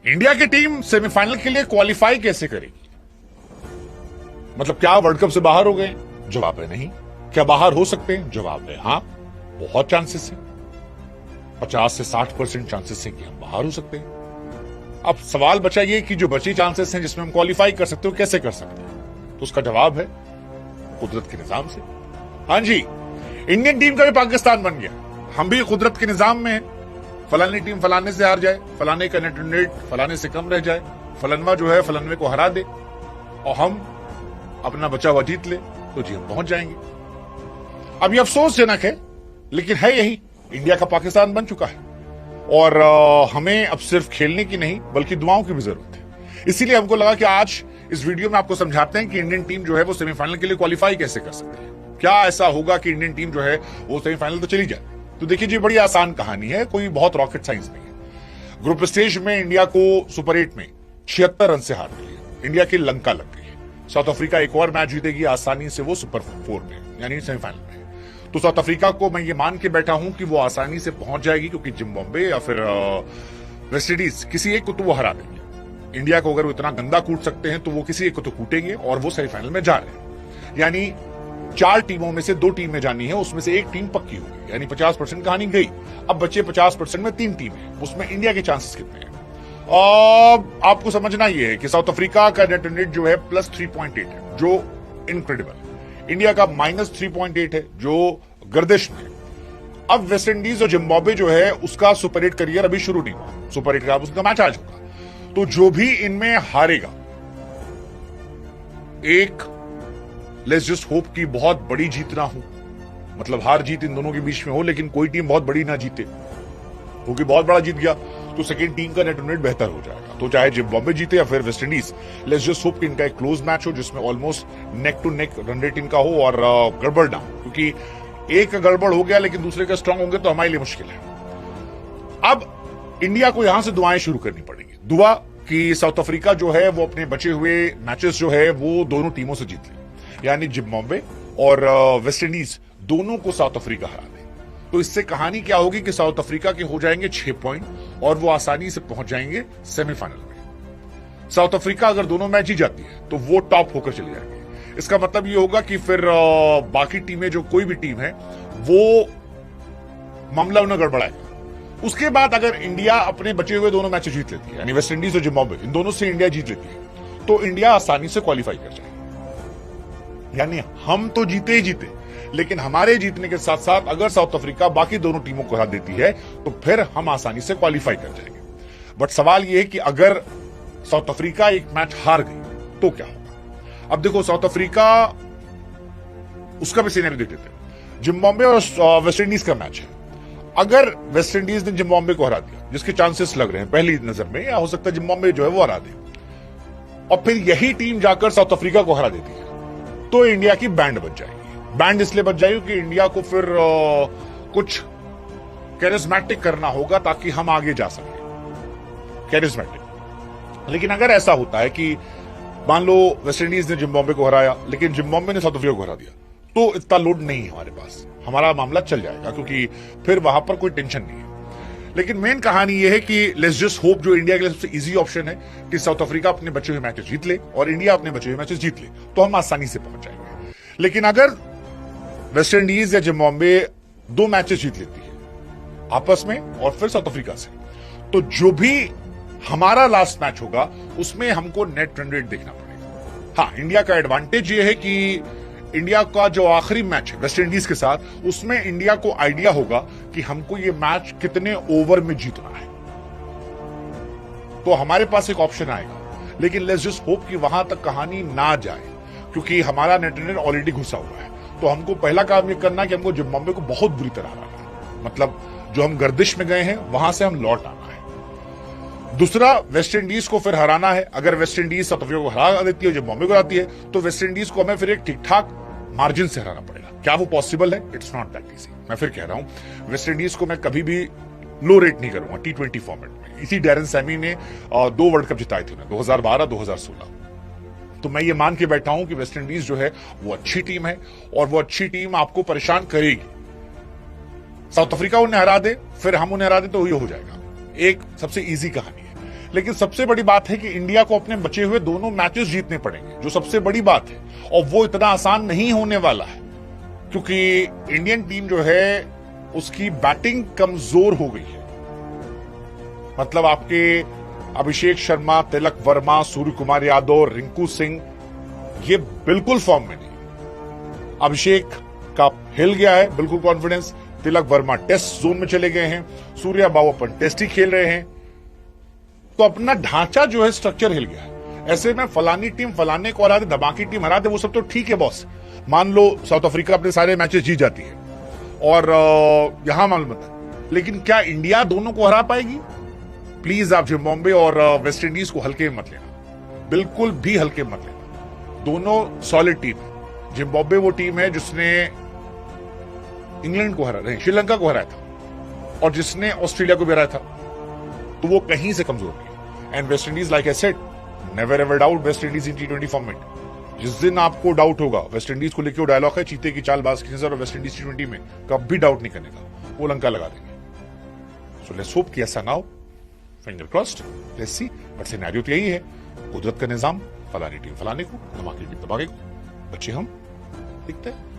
India की team semifinal के लिए क्वालिफाई कैसे करेगी? मतलब क्या वर्ल्ड कप से बाहर हो गए? जवाब है नहीं। क्या बाहर हो सकते हैं? जवाब है हां, बहुत चांसेस है। 50 से 60% चांसेस है कि हम बाहर हो सकते हैं। अब सवाल बचा ये कि जो बची चांसेस हैं जिसमें हम क्वालिफाई कर सकते हो, कैसे कर सकते हैं? तो उसका जवाब है कुदरत के निजाम से। हां जी, इंडियन टीम का भी पाकिस्तान बन गया, हम भी कुदरत के निजाम में हैं। फलानी टीम फलाने से हार जाए, फलाने का नेट रेट फलाने से कम रह जाए, फलनवा जो है फलनवे को हरा दे और हम अपना बचा हुआ जीत ले, तो जी हम पहुंच जाएंगे। अब ये अफसोसजनक है, लेकिन है यही, इंडिया का पाकिस्तान बन चुका है और हमें अब सिर्फ खेलने की नहीं बल्कि दुआओं की भी जरूरत है। इसीलिए हमको लगा कि आज इस वीडियो में आपको समझाते हैं कि इंडियन टीम जो है वो सेमीफाइनल के लिए क्वालिफाई कैसे कर सकती है। क्या ऐसा होगा कि इंडियन टीम जो है वो सेमीफाइनल तो चली जाए? तो देखिए जी, बड़ी आसान कहानी है, कोई बहुत रॉकेट साइंस नहीं है। ग्रुप स्टेज में इंडिया को सुपर 8 में 76 रन से हार मिली है। इंडिया की लंका लग गई है। साउथ अफ्रीका एक और मैच जीतेगी आसानी से, वो सुपर 4 में यानी सेमीफाइनल में। तो साउथ अफ्रीका को मैं ये मान के बैठा हूं कि वो आसानी से पहुंच जाएगी, क्योंकि जिम्बाब्वे या फिर वेस्ट इंडीज किसी एक को तो वो हरा देंगे। इंडिया को अगर वो इतना गंदा कूट सकते हैं तो वो किसी एक को तो कूटेंगे और वो सेमीफाइनल में जा रहे हैं। यानी 4 टीमों में से 2 टीमें जानी है, उसमें से एक टीम पक्की होगी, यानी 50% कहानी गई। अब बचे 50% में 3 टीम है, उसमें इंडिया के चांसेस कितने हैं? आपको समझना यह है कि साउथ अफ्रीका का नेट रेट जो है +3.8 है, जो इनक्रेडिबल। इंडिया का -3.8 है, जो गर्दिश में। अब वेस्ट इंडीज और जिम्बाब्वे जो है उसका सुपर 8 करियर अभी शुरू नहीं हुआ। सुपर 8 का उसका मैच आज होगा, तो जो भी इनमें हारेगा, एक लेट्स जस्ट होप की बहुत बड़ी जीत ना हो, मतलब हार जीत इन दोनों के बीच में हो, लेकिन कोई टीम बहुत बड़ी ना जीते, क्योंकि बहुत बड़ा जीत गया तो सेकंड टीम का नेट रेट बेहतर हो जाएगा। तो चाहे जिम्बाब्वे जीते या फिर West Indies, let's just hope कि इनका एक क्लोज मैच हो जिसमें almost neck to neck run rate इनका हो और गड़बड़ ना हो, क्योंकि एक का गड़बड़ हो गया लेकिन दूसरे का स्ट्रांग होंगे तो हमारे लिए मुश्किल है। अब इंडिया को यहां से दुआएं शुरू करनी पड़ेगी। दुआ कि साउथ अफ्रीका जो है वो अपने बचे हुए मैचेस जो है वो दोनों टीमों से जीत ले, यानी जिम्बाब्वे और वेस्ट इंडीज दोनों को साउथ अफ्रीका हरा दे। तो इससे कहानी क्या होगी कि साउथ अफ्रीका के हो जाएंगे 6 पॉइंट और वो आसानी से पहुंच जाएंगे सेमीफाइनल में। साउथ अफ्रीका अगर दोनों मैच ही जाती है तो वो टॉप होकर चले जाएंगे। इसका मतलब ये होगा कि फिर बाकी टीमें, जो कोई भी टीम है, वो मामला उन्हें गड़बड़ाएगा। उसके बाद अगर इंडिया अपने बचे हुए दोनों मैच जीत लेती है, यानी वेस्ट इंडीज और जिम्बाब्वे, इन दोनों से इंडिया जीत लेती है, तो इंडिया आसानी से क्वालिफाई कर जाएगी। यानी हम तो जीते ही जीते, लेकिन हमारे जीतने के साथ साथ अगर साउथ अफ्रीका बाकी दोनों टीमों को हरा देती है तो फिर हम आसानी से क्वालिफाई कर जाएंगे। बट सवाल यह है कि अगर साउथ अफ्रीका एक मैच हार गई तो क्या होगा? अब देखो, साउथ अफ्रीका, उसका भी सिनेरियो देख लेते हैं। जिम्बाब्वे और वेस्ट इंडीज का मैच है। अगर वेस्ट इंडीज ने जिम्बाब्वे को हरा दिया, जिसके चांसेस लग रहे हैं पहली नजर में, या हो सकता है जिम्बाब्वे जो है वो हरा दे, और फिर यही टीम जाकर साउथ अफ्रीका को हरा देती है, तो इंडिया की बैंड बच जाएगी। बैंड इसलिए बच जाएगी कि इंडिया को फिर कुछ कैरिज्मेटिक करना होगा ताकि हम आगे जा सकें। कैरिज्मेटिक। लेकिन अगर ऐसा होता है कि मान लो वेस्ट इंडीज ने जिम्बाब्वे को हराया लेकिन जिम्बाब्वे ने साउथ अफ्रीका को हरा दिया, तो इतना लोड नहीं है हमारे पास, हमारा मामला चल जाएगा, क्योंकि फिर वहां पर कोई टेंशन नहीं है। लेकिन मेन कहानी यह है कि लेट्स जस्ट होप, जो इंडिया के लिए सबसे इजी ऑप्शन है, कि साउथ अफ्रीका अपने बचे हुए मैचेस जीत ले और इंडिया अपने बचे हुए मैचेस जीत ले, तो हम आसानी से पहुंच जाएंगे। लेकिन अगर वेस्ट इंडीज या जिम्बाब्वे 2 मैचेस जीत लेती है आपस में और फिर साउथ अफ्रीका से, तो जो भी हमारा लास्ट मैच होगा उसमें हमको नेट रन रेट देखना पड़ेगा। हाँ, इंडिया का एडवांटेज ये है कि इंडिया का जो आखिरी मैच है वेस्ट इंडीज के साथ, उसमें इंडिया को आइडिया होगा कि हमको ये मैच कितने ओवर में जीतना है, तो हमारे पास एक ऑप्शन आएगा। लेकिन लेट्स जस्ट होप कि वहां तक कहानी ना जाए, क्योंकि हमारा नेट रन रेट ऑलरेडी घुसा हुआ है। तो हमको पहला काम ये करना है कि हमको जिम्बाब्वे को बहुत बुरी तरह हराना है, मतलब जो हम गर्दिश में गए हैं वहां से हम लौट आना है। दूसरा, वेस्ट इंडीज को फिर हराना है। अगर वेस्ट इंडीज साउथ अफ्रीका को हरा देती है, जिम्बाब्वे को हराती है, तो वेस्ट इंडीज को हमें फिर एक ठीक ठाक मार्जिन से हराना पड़ेगा। क्या वो पॉसिबल है? It's not that easy. मैं फिर कह रहा हूं, वेस्ट इंडीज को मैं कभी भी लो रेट नहीं करूंगा T20 फॉर्मेट में। इसी डैरेन सैमी ने 2 वर्ल्ड कप जिताए थे, 2012, 2016। तो मैं ये मान के बैठा हूं कि वेस्ट इंडीज जो है वो अच्छी टीम है और वो अच्छी टीम आपको परेशान करेगी। साउथ अफ्रीका उन्हें हरा दे, फिर हम उन्हें हरा दे, तो ये हो जाएगा। एक सबसे इजी कहानी है। लेकिन सबसे बड़ी बात है कि इंडिया को अपने बचे हुए दोनों मैचेस जीतने पड़ेंगे, जो सबसे बड़ी बात है, और वो इतना आसान नहीं होने वाला है, क्योंकि इंडियन टीम जो है उसकी बैटिंग कमजोर हो गई है। मतलब आपके अभिषेक शर्मा, तिलक वर्मा, सूर्य कुमार यादव, रिंकू सिंह, ये बिल्कुल फॉर्म में नहीं। अभिषेक का हिल गया है बिल्कुल confidence, Tilak Varma test zone में चले गए हैं, सूर्या बाबू अपन टेस्ट ही खेल रहे हैं, तो अपना ढांचा जो है, स्ट्रक्चर हिल गया है। ऐसे में फलानी टीम फलाने को हरा दे, धमाकी टीम हरा दे, वो सब तो ठीक है बॉस। मान लो साउथ अफ्रीका अपने सारे मैचेस जीत जाती है और यहां मालूम है, लेकिन क्या इंडिया दोनों को हरा पाएगी? प्लीज आप जिम्बाब्वे और वेस्ट इंडीज को हल्के में मत लेना, बिल्कुल भी हल्के में मत लेना। दोनों सॉलिड टीम है। जिम्बाब्वे वो टीम है जिसने इंग्लैंड को हरा, नहीं श्रीलंका को हराया था, और जिसने ऑस्ट्रेलिया को भी हराया था, तो वो कहीं से कमजोर नहीं। And West Indies, like I said, never ever doubt West Indies in T20 format. जिस दिन आपको डाउट होगा, वेस्ट इंडीज को लेकर वो डायलॉग है, चीते की चाल बाज की नजर, और वेस्ट इंडीज T20 में कभी डाउट नहीं करने का, वो लंका लगा देंगे। सो लेट्स होप कि ऐसा ना हो, finger crossed, let's see. But scenario तो यही है, कुदरत का निजाम, फलानी टीम फलाने को, धमाके टीम धमाके को, बच्चे हम दिखते हैं।